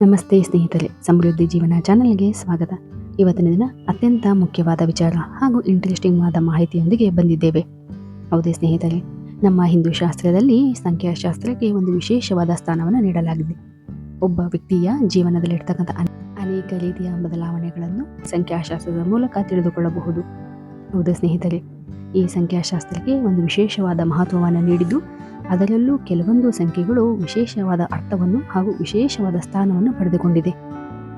ನಮಸ್ತೆ ಸ್ನೇಹಿತರೆ, ಸಮೃದ್ಧಿ ಜೀವನ ಚಾನಲ್ಗೆ ಸ್ವಾಗತ. ಇವತ್ತಿನ ದಿನ ಅತ್ಯಂತ ಮುಖ್ಯವಾದ ವಿಚಾರ ಹಾಗೂ ಇಂಟ್ರೆಸ್ಟಿಂಗ್ ಆದ ಮಾಹಿತಿಯೊಂದಿಗೆ ಬಂದಿದ್ದೇವೆ. ಹೌದೇ ಸ್ನೇಹಿತರೆ, ನಮ್ಮ ಹಿಂದೂ ಶಾಸ್ತ್ರದಲ್ಲಿ ಸಂಖ್ಯಾಶಾಸ್ತ್ರಕ್ಕೆ ಒಂದು ವಿಶೇಷವಾದ ಸ್ಥಾನವನ್ನು ನೀಡಲಾಗಿದೆ. ಒಬ್ಬ ವ್ಯಕ್ತಿಯ ಜೀವನದಲ್ಲಿರ್ತಕ್ಕಂಥ ಅನೇಕ ರೀತಿಯ ಬದಲಾವಣೆಗಳನ್ನು ಸಂಖ್ಯಾಶಾಸ್ತ್ರದ ಮೂಲಕ ತಿಳಿದುಕೊಳ್ಳಬಹುದು. ಹೌದೇ ಸ್ನೇಹಿತರೆ, ಈ ಸಂಖ್ಯಾಶಾಸ್ತ್ರಕ್ಕೆ ಒಂದು ವಿಶೇಷವಾದ ಮಹತ್ವವನ್ನು ನೀಡಿದ್ದು, ಅದರಲ್ಲೂ ಕೆಲವೊಂದು ಸಂಖ್ಯೆಗಳು ವಿಶೇಷವಾದ ಅರ್ಥವನ್ನು ಹಾಗೂ ವಿಶೇಷವಾದ ಸ್ಥಾನವನ್ನು ಪಡೆದುಕೊಂಡಿದೆ.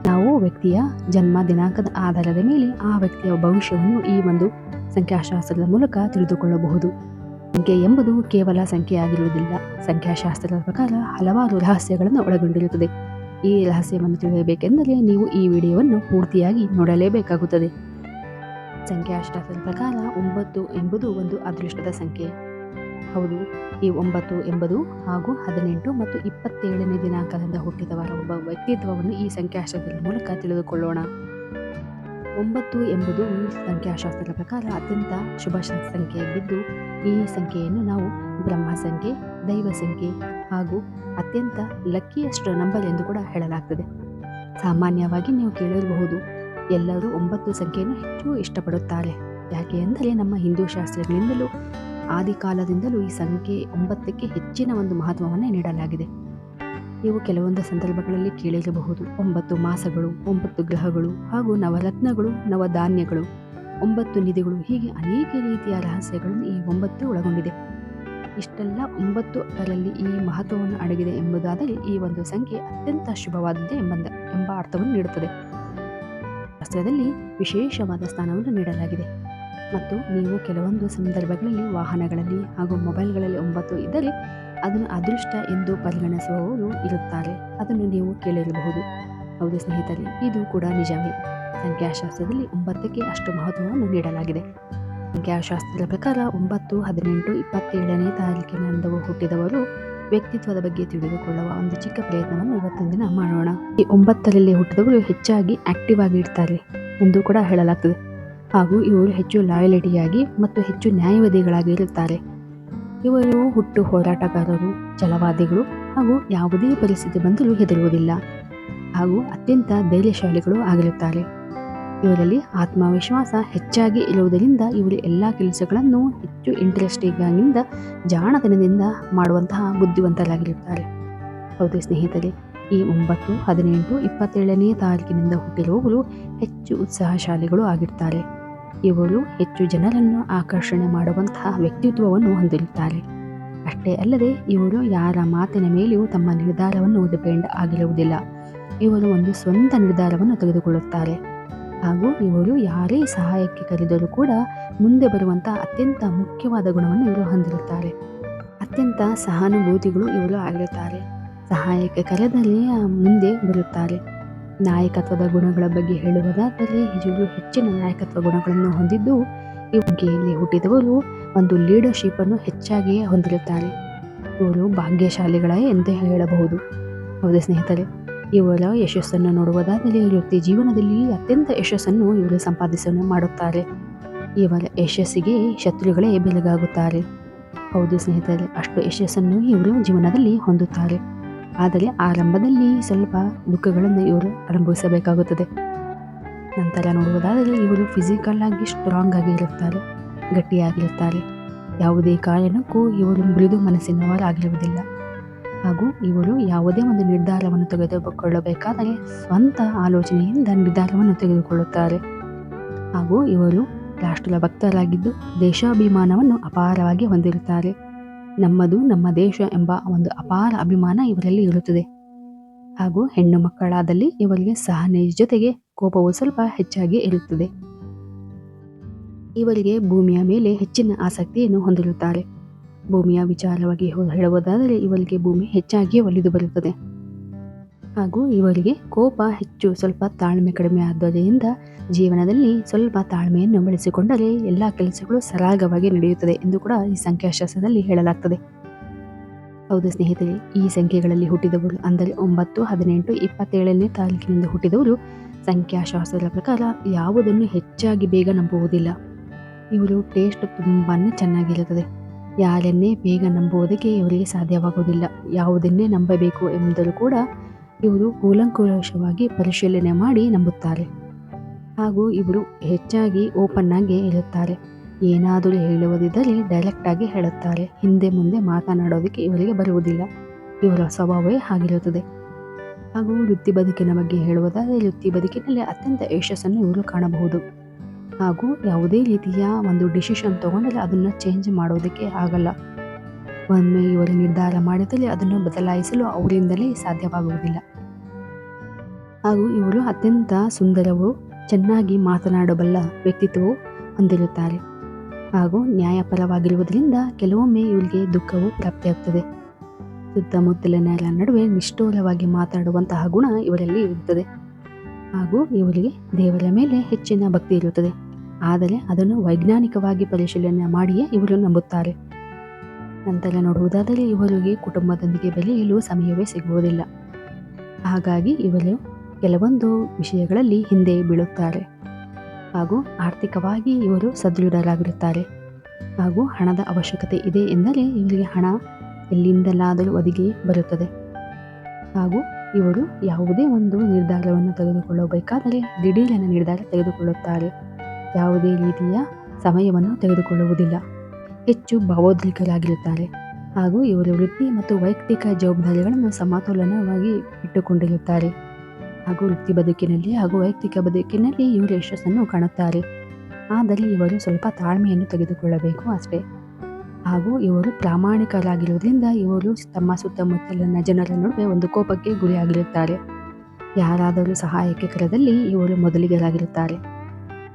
ನಾವು ವ್ಯಕ್ತಿಯ ಜನ್ಮ ದಿನಾಂಕದ ಆಧಾರದ ಮೇಲೆ ಆ ವ್ಯಕ್ತಿಯ ಭವಿಷ್ಯವನ್ನು ಈ ಒಂದು ಸಂಖ್ಯಾಶಾಸ್ತ್ರದ ಮೂಲಕ ತಿಳಿದುಕೊಳ್ಳಬಹುದು. ಸಂಖ್ಯೆ ಎಂಬುದು ಕೇವಲ ಸಂಖ್ಯೆಯಾಗಿರುವುದಿಲ್ಲ. ಸಂಖ್ಯಾಶಾಸ್ತ್ರದ ಪ್ರಕಾರ ಹಲವಾರು ರಹಸ್ಯಗಳನ್ನು ಒಳಗೊಂಡಿರುತ್ತದೆ. ಈ ರಹಸ್ಯವನ್ನು ತಿಳಿಯಬೇಕೆಂದರೆ ನೀವು ಈ ವಿಡಿಯೋವನ್ನು ಪೂರ್ತಿಯಾಗಿ ನೋಡಲೇಬೇಕಾಗುತ್ತದೆ. ಸಂಖ್ಯಾಶಾಸ್ತ್ರದ ಪ್ರಕಾರ 9 ಎಂಬುದು ಒಂದು ಅದೃಷ್ಟದ ಸಂಖ್ಯೆ. ಹೌದು, ಈ 9 ಎಂಬುದು ಹಾಗೂ 18 ಮತ್ತು 27ನೇ ದಿನಾಂಕದಿಂದ ಹುಟ್ಟಿದವರ ಒಬ್ಬ ವ್ಯಕ್ತಿತ್ವವನ್ನು ಈ ಸಂಖ್ಯಾಶಾಸ್ತ್ರದ ಮೂಲಕ ತಿಳಿದುಕೊಳ್ಳೋಣ. 9 ಎಂಬುದು ಸಂಖ್ಯಾಶಾಸ್ತ್ರದ ಪ್ರಕಾರ ಅತ್ಯಂತ ಶುಭ ಸಂಖ್ಯೆಯಾಗಿದ್ದು, ಈ ಸಂಖ್ಯೆಯನ್ನು ನಾವು ಬ್ರಹ್ಮ ಸಂಖ್ಯೆ, ದೈವ ಸಂಖ್ಯೆ ಹಾಗೂ ಅತ್ಯಂತ ಲಕ್ಕಿಯೆಸ್ಟ್ ನಂಬರ್ ಎಂದು ಕೂಡ ಹೇಳಲಾಗ್ತದೆ. ಸಾಮಾನ್ಯವಾಗಿ ನೀವು ಕೇಳಿರಬಹುದು, ಎಲ್ಲರೂ 9 ಸಂಖ್ಯೆಯನ್ನು ಹೆಚ್ಚು ಇಷ್ಟಪಡುತ್ತಾರೆ. ಯಾಕೆ ಅಂದರೆ ನಮ್ಮ ಹಿಂದೂ ಶಾಸ್ತ್ರಗಳಿಂದಲೂ ಆದಿಕಾಲದಿಂದಲೂ ಈ ಸಂಖ್ಯೆ 9ಕ್ಕೆ ಹೆಚ್ಚಿನ ಒಂದು ಮಹತ್ವವನ್ನು ನೀಡಲಾಗಿದೆ. ನೀವು ಕೆಲವೊಂದು ಸಂದರ್ಭಗಳಲ್ಲಿ ಕೇಳಿರಬಹುದು, 9 ಮಾಸಗಳು, 9 ಗ್ರಹಗಳು ಹಾಗೂ ನವರತ್ನಗಳು, ನವಧಾನ್ಯಗಳು, 9 ನಿಧಿಗಳು, ಹೀಗೆ ಅನೇಕ ರೀತಿಯ ರಹಸ್ಯಗಳನ್ನು ಈ 9 ಒಳಗೊಂಡಿದೆ. ಇಷ್ಟೆಲ್ಲ 9ರಲ್ಲಿ ಈ ಮಹತ್ವವನ್ನು ಅಡಗಿದೆ ಎಂಬುದಾದರೆ ಈ ಒಂದು ಸಂಖ್ಯೆ ಅತ್ಯಂತ ಶುಭವಾದದ್ದೇ ಎಂಬ ಅರ್ಥವನ್ನು ನೀಡುತ್ತದೆ. ಶಾಸ್ತ್ರದಲ್ಲಿ ವಿಶೇಷವಾದ ಸ್ಥಾನವನ್ನು ನೀಡಲಾಗಿದೆ. ಮತ್ತು ನೀವು ಕೆಲವೊಂದು ಸಂದರ್ಭಗಳಲ್ಲಿ ವಾಹನಗಳಲ್ಲಿ ಹಾಗೂ ಮೊಬೈಲ್ಗಳಲ್ಲಿ 9 ಇದ್ದರೆ ಅದನ್ನು ಅದೃಷ್ಟ ಎಂದು ಪರಿಗಣಿಸುವವರು ಇರುತ್ತಾರೆ. ಅದನ್ನು ನೀವು ಕೇಳಿರಬಹುದು. ಹೌದು ಸ್ನೇಹಿತರೆ, ಇದು ಕೂಡ ನಿಜವೇ. ಸಂಖ್ಯಾಶಾಸ್ತ್ರದಲ್ಲಿ 9ಕ್ಕೆ ಅಷ್ಟು ಮಹತ್ವವನ್ನು ನೀಡಲಾಗಿದೆ. ಸಂಖ್ಯಾಶಾಸ್ತ್ರದ ಪ್ರಕಾರ 9, 18, 27ನೇ ತಾರೀಕಿನಂದು ಹುಟ್ಟಿದವರು ವ್ಯಕ್ತಿತ್ವದ ಬಗ್ಗೆ ತಿಳಿದುಕೊಳ್ಳುವ ಒಂದು ಚಿಕ್ಕ ಪ್ರಯತ್ನವನ್ನು ಇವತ್ತಿನ ದಿನ ಮಾಡೋಣ. ಈ 9ರಲ್ಲಿ ಹುಟ್ಟಿದವರು ಹೆಚ್ಚಾಗಿ ಆಕ್ಟಿವ್ ಆಗಿ ಇರ್ತಾರೆ ಎಂದು ಕೂಡ ಹೇಳಲಾಗ್ತದೆ. ಹಾಗೂ ಇವರು ಹೆಚ್ಚು ಲಾಯಲಿಟಿಯಾಗಿ ಮತ್ತು ಹೆಚ್ಚು ನ್ಯಾಯವಾದಿಗಳಾಗಿ ಇರುತ್ತಾರೆ. ಇವರು ಹುಟ್ಟು ಹೋರಾಟಗಾರರು, ಛಲವಾದಿಗಳು ಹಾಗೂ ಯಾವುದೇ ಪರಿಸ್ಥಿತಿ ಬಂದರೂ ಹೆದರುವುದಿಲ್ಲ ಹಾಗೂ ಅತ್ಯಂತ ಧೈರ್ಯಶಾಲಿಗಳು ಆಗಿರುತ್ತಾರೆ. ಇವರಲ್ಲಿ ಆತ್ಮವಿಶ್ವಾಸ ಹೆಚ್ಚಾಗಿ ಇರುವುದರಿಂದ ಇವರು ಎಲ್ಲ ಕೆಲಸಗಳನ್ನು ಹೆಚ್ಚು ಇಂಟ್ರೆಸ್ಟಿಂಗ್ ಜಾಣತನದಿಂದ ಮಾಡುವಂತಹ ಬುದ್ಧಿವಂತರಾಗಿರುತ್ತಾರೆ. ಹೌದು ಸ್ನೇಹಿತರೆ, ಈ 9, 18, 27ನೇ ತಾರೀಕಿನಿಂದ ಹುಟ್ಟಿರುವವರು ಹೆಚ್ಚು ಉತ್ಸಾಹಶಾಲಿಗಳು ಆಗಿರ್ತಾರೆ. ಇವರು ಹೆಚ್ಚು ಜನರನ್ನು ಆಕರ್ಷಣೆ ಮಾಡುವಂತಹ ವ್ಯಕ್ತಿತ್ವವನ್ನು ಹೊಂದಿರುತ್ತಾರೆ. ಅಷ್ಟೇ ಅಲ್ಲದೆ ಇವರು ಯಾರ ಮಾತಿನ ಮೇಲೆಯೂ ತಮ್ಮ ನಿರ್ಧಾರವನ್ನು ಡಿಪೆಂಡ್ ಆಗಿರುವುದಿಲ್ಲ. ಇವರು ಒಂದು ಸ್ವಂತ ನಿರ್ಧಾರವನ್ನು ತೆಗೆದುಕೊಳ್ಳುತ್ತಾರೆ ಹಾಗೂ ಇವರು ಯಾರೇ ಸಹಾಯಕ್ಕೆ ಕರೆದರೂ ಕೂಡ ಮುಂದೆ ಬರುವಂತಹ ಅತ್ಯಂತ ಮುಖ್ಯವಾದ ಗುಣವನ್ನು ಇವರು ಹೊಂದಿರುತ್ತಾರೆ. ಅತ್ಯಂತ ಸಹಾನುಭೂತಿಗಳು ಇವರು ಆಗಿರುತ್ತಾರೆ. ಸಹಾಯಕ್ಕೆ ಕರೆದರೆ ಮುಂದೆ ಬರುತ್ತಾರೆ. ನಾಯಕತ್ವದ ಗುಣಗಳ ಬಗ್ಗೆ ಹೇಳುವುದಾದರೆ ಇವರು ಹೆಚ್ಚಿನ ನಾಯಕತ್ವ ಗುಣಗಳನ್ನು ಹೊಂದಿದ್ದು, ಈ ಸಂಖ್ಯೆಯಲ್ಲಿ ಹುಟ್ಟಿದವರು ಒಂದು ಲೀಡರ್ಶಿಪ್ ಅನ್ನು ಹೆಚ್ಚಾಗಿಯೇ ಹೊಂದಿರುತ್ತಾರೆ. ಇವರು ಭಾಗ್ಯಶಾಲಿಗಳೇ ಎಂದು ಹೇಳಬಹುದು. ಹೌದು ಸ್ನೇಹಿತರೆ, ಇವರ ಯಶಸ್ಸನ್ನು ನೋಡುವುದಾದರೆ ವೃತ್ತಿ ಜೀವನದಲ್ಲಿ ಅತ್ಯಂತ ಯಶಸ್ಸನ್ನು ಇವರು ಸಂಪಾದಿಸಲು ಮಾಡುತ್ತಾರೆ. ಇವರ ಯಶಸ್ಸಿಗೆ ಶತ್ರುಗಳೇ ಬೆಳಗಾಗುತ್ತಾರೆ. ಹೌದು ಸ್ನೇಹಿತರೆ, ಅಷ್ಟು ಯಶಸ್ಸನ್ನು ಇವರು ಜೀವನದಲ್ಲಿ ಹೊಂದುತ್ತಾರೆ. ಆದರೆ ಆರಂಭದಲ್ಲಿ ಸ್ವಲ್ಪ ದುಃಖಗಳನ್ನು ಇವರು ಅನುಭವಿಸಬೇಕಾಗುತ್ತದೆ. ನಂತರ ನೋಡುವುದಾದರೆ ಇವರು ಫಿಸಿಕಲ್ ಆಗಿ ಸ್ಟ್ರಾಂಗ್ ಆಗಿ ಇರುತ್ತಾರೆ, ಗಟ್ಟಿಯಾಗಿರುತ್ತಾರೆ. ಯಾವುದೇ ಕಾರಣಕ್ಕೂ ಇವರು ಮೃದು ಮನಸ್ಸಿನವರಾಗಿರುವುದಿಲ್ಲ ಹಾಗೂ ಇವರು ಯಾವುದೇ ಒಂದು ನಿರ್ಧಾರವನ್ನು ತೆಗೆದುಕೊಳ್ಳಬೇಕಾದರೆ ಸ್ವಂತ ಆಲೋಚನೆಯಿಂದ ನಿರ್ಧಾರವನ್ನು ತೆಗೆದುಕೊಳ್ಳುತ್ತಾರೆ. ಹಾಗೂ ಇವರು ರಾಷ್ಟ್ರ ಭಕ್ತರಾಗಿದ್ದು ದೇಶಾಭಿಮಾನವನ್ನು ಅಪಾರವಾಗಿ ಹೊಂದಿರುತ್ತಾರೆ. ನಮ್ಮದು ನಮ್ಮ ದೇಶ ಎಂಬ ಒಂದು ಅಪಾರ ಅಭಿಮಾನ ಇವರಲ್ಲಿ ಇರುತ್ತದೆ. ಹಾಗೂ ಹೆಣ್ಣು ಮಕ್ಕಳಾದಲ್ಲಿ ಇವರಿಗೆ ಸಹನೆ ಜೊತೆಗೆ ಕೋಪವು ಸ್ವಲ್ಪ ಹೆಚ್ಚಾಗಿ ಇರುತ್ತದೆ. ಇವರಿಗೆ ಭೂಮಿಯ ಮೇಲೆ ಹೆಚ್ಚಿನ ಆಸಕ್ತಿಯನ್ನು ಹೊಂದಿರುತ್ತಾರೆ. ಭೂಮಿಯ ವಿಚಾರವಾಗಿ ಹೇಳುವುದಾದರೆ ಇವರಿಗೆ ಭೂಮಿ ಹೆಚ್ಚಾಗಿ ಒಲಿದು ಬರುತ್ತದೆ. ಹಾಗೂ ಇವರಿಗೆ ಕೋಪ ಹೆಚ್ಚು, ಸ್ವಲ್ಪ ತಾಳ್ಮೆ ಕಡಿಮೆ ಆದ್ದರಿಂದ ಜೀವನದಲ್ಲಿ ಸ್ವಲ್ಪ ತಾಳ್ಮೆಯನ್ನು ಬೆಳೆಸಿಕೊಂಡರೆ ಎಲ್ಲ ಕೆಲಸಗಳು ಸರಾಗವಾಗಿ ನಡೆಯುತ್ತದೆ ಎಂದು ಕೂಡ ಈ ಸಂಖ್ಯಾಶಾಸ್ತ್ರದಲ್ಲಿ ಹೇಳಲಾಗ್ತದೆ. ಹೌದು ಸ್ನೇಹಿತರೆ, ಈ ಸಂಖ್ಯೆಗಳಲ್ಲಿ ಹುಟ್ಟಿದವರು ಅಂದರೆ 9, 18, 27ನೇ ತಾರೀಕಿನಿಂದ ಹುಟ್ಟಿದವರು ಸಂಖ್ಯಾಶಾಸ್ತ್ರದ ಪ್ರಕಾರ ಯಾವುದನ್ನು ಹೆಚ್ಚಾಗಿ ಬೇಗ ನಂಬುವುದಿಲ್ಲ. ಇವರು ಟೇಸ್ಟ್ ತುಂಬಾ ಚೆನ್ನಾಗಿರುತ್ತದೆ. ಯಾರನ್ನೇ ಬೇಗ ನಂಬುವುದಕ್ಕೆ ಇವರಿಗೆ ಸಾಧ್ಯವಾಗುವುದಿಲ್ಲ. ಯಾವುದನ್ನೇ ನಂಬಬೇಕು ಎಂದರೂ ಕೂಡ ಇವರು ಕೂಲಂಕುಷವಾಗಿ ಪರಿಶೀಲನೆ ಮಾಡಿ ನಂಬುತ್ತಾರೆ. ಹಾಗೂ ಇವರು ಹೆಚ್ಚಾಗಿ ಓಪನ್ ಆಗಿ ಇರುತ್ತಾರೆ. ಏನಾದರೂ ಹೇಳುವುದಿದ್ದರೆ ಡೈರೆಕ್ಟ್ ಆಗಿ ಹೇಳುತ್ತಾರೆ. ಹಿಂದೆ ಮುಂದೆ ಮಾತನಾಡೋದಕ್ಕೆ ಇವರಿಗೆ ಬರುವುದಿಲ್ಲ. ಇವರ ಸ್ವಭಾವವೇ ಆಗಿರುತ್ತದೆ. ಹಾಗೂ ವೃತ್ತಿ ಬದುಕಿನ ಬಗ್ಗೆ ಹೇಳುವುದಾದರೆ ವೃತ್ತಿ ಬದುಕಿನಲ್ಲಿ ಅತ್ಯಂತ ಯಶಸ್ಸನ್ನು ಇವರು ಕಾಣಬಹುದು. ಹಾಗೂ ಯಾವುದೇ ರೀತಿಯ ಒಂದು ಡಿಸಿಷನ್ ತಗೊಂಡರೆ ಅದನ್ನು ಚೇಂಜ್ ಮಾಡೋದಕ್ಕೆ ಆಗಲ್ಲ. ಒಮ್ಮೆ ಇವರು ನಿರ್ಧಾರ ಮಾಡಿದರೆ ಅದನ್ನು ಬದಲಾಯಿಸಲು ಅವರಿಂದಲೇ ಸಾಧ್ಯವಾಗುವುದಿಲ್ಲ. ಹಾಗೂ ಇವರು ಅತ್ಯಂತ ಸುಂದರವೂ ಚೆನ್ನಾಗಿ ಮಾತನಾಡಬಲ್ಲ ವ್ಯಕ್ತಿತ್ವವು ಹೊಂದಿರುತ್ತಾರೆ. ಹಾಗೂ ನ್ಯಾಯಪರವಾಗಿರುವುದರಿಂದ ಕೆಲವೊಮ್ಮೆ ಇವರಿಗೆ ದುಃಖವು ಪ್ರಾಪ್ತಿಯಾಗುತ್ತದೆ. ಸುತ್ತಮುತ್ತಲಿನರ ನಡುವೆ ನಿಷ್ಠೂರವಾಗಿ ಮಾತನಾಡುವಂತಹ ಗುಣ ಇವರಲ್ಲಿ ಇರುತ್ತದೆ. ಹಾಗೂ ಇವರಿಗೆ ದೇವರ ಮೇಲೆ ಹೆಚ್ಚಿನ ಭಕ್ತಿ ಇರುತ್ತದೆ. ಆದರೆ ಅದನ್ನು ವೈಜ್ಞಾನಿಕವಾಗಿ ಪರಿಶೀಲನೆ ಮಾಡಿಯೇ ಇವರು ನಂಬುತ್ತಾರೆ. ನಂತರ ನೋಡುವುದಾದರೆ ಇವರಿಗೆ ಕುಟುಂಬದೊಂದಿಗೆ ಬೆಳೆಯಲು ಸಮಯವೇ ಸಿಗುವುದಿಲ್ಲ. ಹಾಗಾಗಿ ಇವರು ಕೆಲವೊಂದು ವಿಷಯಗಳಲ್ಲಿ ಹಿಂದೆ ಬೀಳುತ್ತಾರೆ. ಹಾಗೂ ಆರ್ಥಿಕವಾಗಿ ಇವರು ಸದೃಢರಾಗಿರುತ್ತಾರೆ. ಹಾಗೂ ಹಣದ ಅವಶ್ಯಕತೆ ಇದೆ ಎಂದರೆ ಇವರಿಗೆ ಹಣ ಎಲ್ಲಿಂದಲಾದರೂ ಒದಗಿ ಬರುತ್ತದೆ. ಹಾಗೂ ಇವರು ಯಾವುದೇ ಒಂದು ನಿರ್ಧಾರವನ್ನು ತೆಗೆದುಕೊಳ್ಳಬೇಕಾದರೆ ದಿಢೀರನ ನಿರ್ಧಾರ ತೆಗೆದುಕೊಳ್ಳುತ್ತಾರೆ. ಯಾವುದೇ ರೀತಿಯ ಸಮಯವನ್ನು ತೆಗೆದುಕೊಳ್ಳುವುದಿಲ್ಲ. ಹೆಚ್ಚು ಭಾವೋದ್ರಿಕರಾಗಿರುತ್ತಾರೆ. ಹಾಗೂ ಇವರು ವೃತ್ತಿ ಮತ್ತು ವೈಯಕ್ತಿಕ ಜವಾಬ್ದಾರಿಗಳನ್ನು ಸಮತೋಲನವಾಗಿ ಇಟ್ಟುಕೊಂಡಿರುತ್ತಾರೆ. ಹಾಗೂ ವೃತ್ತಿ ಬದುಕಿನಲ್ಲಿ ಹಾಗೂ ವೈಯಕ್ತಿಕ ಬದುಕಿನಲ್ಲಿ ಇವರು ಯಶಸ್ಸನ್ನು ಕಾಣುತ್ತಾರೆ. ಆದರೆ ಇವರು ಸ್ವಲ್ಪ ತಾಳ್ಮೆಯನ್ನು ತೆಗೆದುಕೊಳ್ಳಬೇಕು ಅಷ್ಟೇ. ಹಾಗೂ ಇವರು ಪ್ರಾಮಾಣಿಕರಾಗಿರುವುದರಿಂದ ಇವರು ತಮ್ಮ ಸುತ್ತಮುತ್ತಲಿನ ಜನರ ನಡುವೆ ಒಂದು ಕೋಪಕ್ಕೆ ಗುರಿಯಾಗಿರುತ್ತಾರೆ. ಯಾರಾದರೂ ಸಹಾಯಕ್ಕೆ ಕರೆದಲ್ಲಿ ಇವರು ಮೊದಲಿಗರಾಗಿರುತ್ತಾರೆ.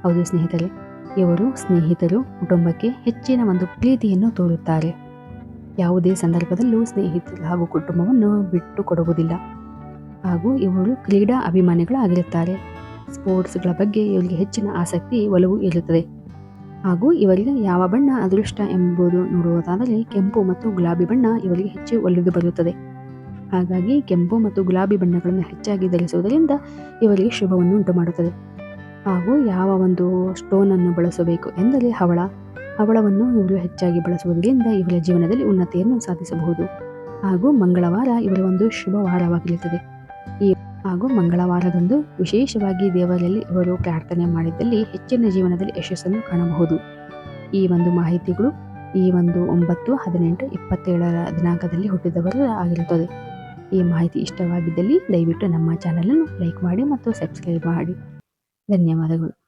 ಹೌದು ಸ್ನೇಹಿತರೆ, ಇವರು ಸ್ನೇಹಿತರು ಕುಟುಂಬಕ್ಕೆ ಹೆಚ್ಚಿನ ಒಂದು ಪ್ರೀತಿಯನ್ನು ತೋರುತ್ತಾರೆ. ಯಾವುದೇ ಸಂದರ್ಭದಲ್ಲೂ ಸ್ನೇಹಿತರು ಹಾಗೂ ಕುಟುಂಬವನ್ನು ಬಿಟ್ಟು ಕೊಡುವುದಿಲ್ಲ. ಹಾಗೂ ಇವರು ಕ್ರೀಡಾ ಅಭಿಮಾನಿಗಳು ಆಗಿರುತ್ತಾರೆ. ಸ್ಪೋರ್ಟ್ಸ್ಗಳ ಬಗ್ಗೆ ಇವರಿಗೆ ಹೆಚ್ಚಿನ ಆಸಕ್ತಿ ಒಲವು ಇರುತ್ತದೆ. ಹಾಗೂ ಇವರಿಗೆ ಯಾವ ಬಣ್ಣ ಅದೃಷ್ಟ ಎಂಬುದು ನೋಡುವುದಾದರೆ ಕೆಂಪು ಮತ್ತು ಗುಲಾಬಿ ಬಣ್ಣ ಇವರಿಗೆ ಹೆಚ್ಚು ಒಲಿದು ಬರುತ್ತದೆ. ಹಾಗಾಗಿ ಕೆಂಪು ಮತ್ತು ಗುಲಾಬಿ ಬಣ್ಣಗಳನ್ನು ಹೆಚ್ಚಾಗಿ ಧರಿಸುವುದರಿಂದ ಇವರಿಗೆ ಶುಭವನ್ನು ಉಂಟು ಮಾಡುತ್ತದೆ. ಹಾಗೂ ಯಾವ ಒಂದು ಸ್ಟೋನನ್ನು ಬಳಸಬೇಕು ಎಂದರೆ ಹವಳವನ್ನು ಇವರು ಹೆಚ್ಚಾಗಿ ಬಳಸುವುದರಿಂದ ಇವರ ಜೀವನದಲ್ಲಿ ಉನ್ನತಿಯನ್ನು ಸಾಧಿಸಬಹುದು. ಹಾಗೂ ಮಂಗಳವಾರ ಇವರ ಒಂದು ಶುಭ ವಾರವಾಗಿರುತ್ತದೆ. ಹಾಗೂ ಮಂಗಳವಾರದಂದು ವಿಶೇಷವಾಗಿ ದೇವರಲ್ಲಿ ಇವರು ಪ್ರಾರ್ಥನೆ ಮಾಡಿದ್ದಲ್ಲಿ ಹೆಚ್ಚಿನ ಜೀವನದಲ್ಲಿ ಯಶಸ್ಸನ್ನು ಕಾಣಬಹುದು. ಈ ಒಂದು ಮಾಹಿತಿಗಳು ಈ ಒಂದು 9, 18, 27 ದಿನಾಂಕದಲ್ಲಿ ಹುಟ್ಟಿದವರು ಆಗಿರುತ್ತದೆ. ಈ ಮಾಹಿತಿ ಇಷ್ಟವಾಗಿದ್ದಲ್ಲಿ ದಯವಿಟ್ಟು ನಮ್ಮ ಚಾನಲನ್ನು ಲೈಕ್ ಮಾಡಿ ಮತ್ತು ಸಬ್ಸ್ಕ್ರೈಬ್ ಮಾಡಿ. ಧನ್ಯವಾದಗಳು.